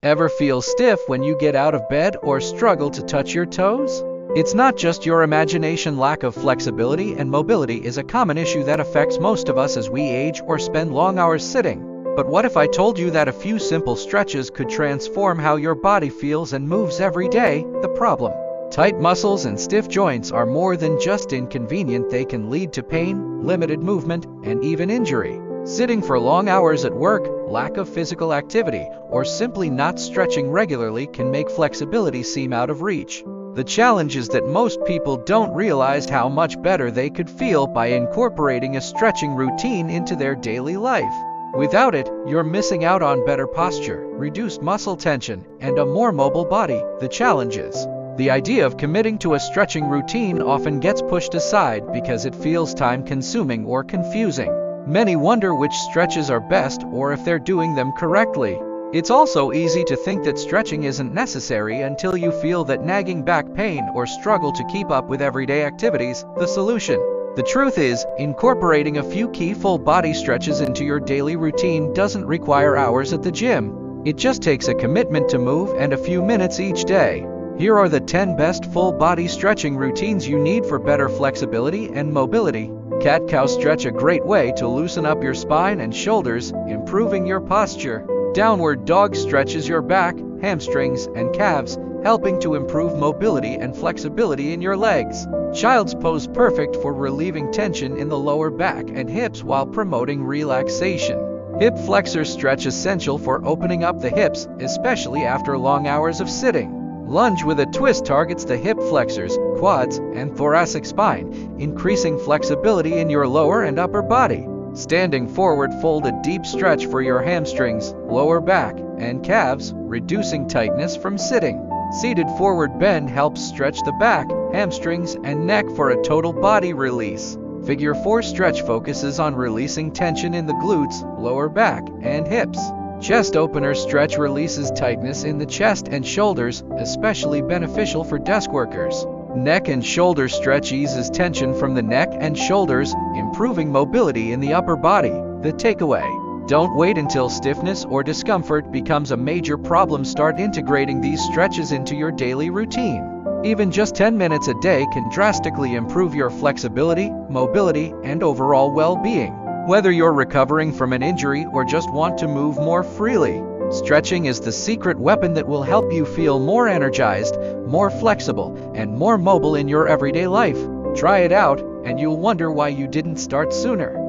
Ever feel stiff when you get out of bed or struggle to touch your toes? It's not just your imagination. Lack of flexibility and mobility is a common issue that affects most of us as we age or spend long hours sitting. But what if I told you that a few simple stretches could transform how your body feels and moves every day? The problem: tight muscles and stiff joints are more than just inconvenient. They can lead to pain, limited movement, and even injury. Sitting for long hours at work, lack of physical activity, or simply not stretching regularly can make flexibility seem out of reach. The challenge is that most people don't realize how much better they could feel by incorporating a stretching routine into their daily life. Without it, you're missing out on better posture, reduced muscle tension, and a more mobile body. The challenge is, the idea of committing to a stretching routine often gets pushed aside because it feels time-consuming or confusing. Many wonder which stretches are best or if they're doing them correctly. It's also easy to think that stretching isn't necessary until you feel that nagging back pain or struggle to keep up with everyday activities. The solution: the truth is, incorporating a few key full-body stretches into your daily routine doesn't require hours at the gym. It just takes a commitment to move and a few minutes each day. Here are the 10 best full-body stretching routines you need for better flexibility and mobility. Cat-cow stretch, a great way to loosen up your spine and shoulders, improving your posture. Downward dog stretches your back, hamstrings, and calves, helping to improve mobility and flexibility in your legs. Child's pose, perfect for relieving tension in the lower back and hips while promoting relaxation. Hip flexor stretch, essential for opening up the hips, especially after long hours of sitting. Lunge with a twist targets the hip flexors, quads, and thoracic spine, increasing flexibility in your lower and upper body. Standing forward fold, a deep stretch for your hamstrings, lower back, and calves, reducing tightness from sitting. Seated forward bend helps stretch the back, hamstrings, and neck for a total body release. Figure 4 stretch focuses on releasing tension in the glutes, lower back, and hips. Chest opener stretch releases tightness in the chest and shoulders, especially beneficial for desk workers. Neck and shoulder stretch eases tension from the neck and shoulders, improving mobility in the upper body. The takeaway: don't wait until stiffness or discomfort becomes a major problem. Start integrating these stretches into your daily routine. Even just 10 minutes a day can drastically improve your flexibility, mobility, and overall well-being. Whether you're recovering from an injury or just want to move more freely, stretching is the secret weapon that will help you feel more energized, more flexible, and more mobile in your everyday life. Try it out, and you'll wonder why you didn't start sooner.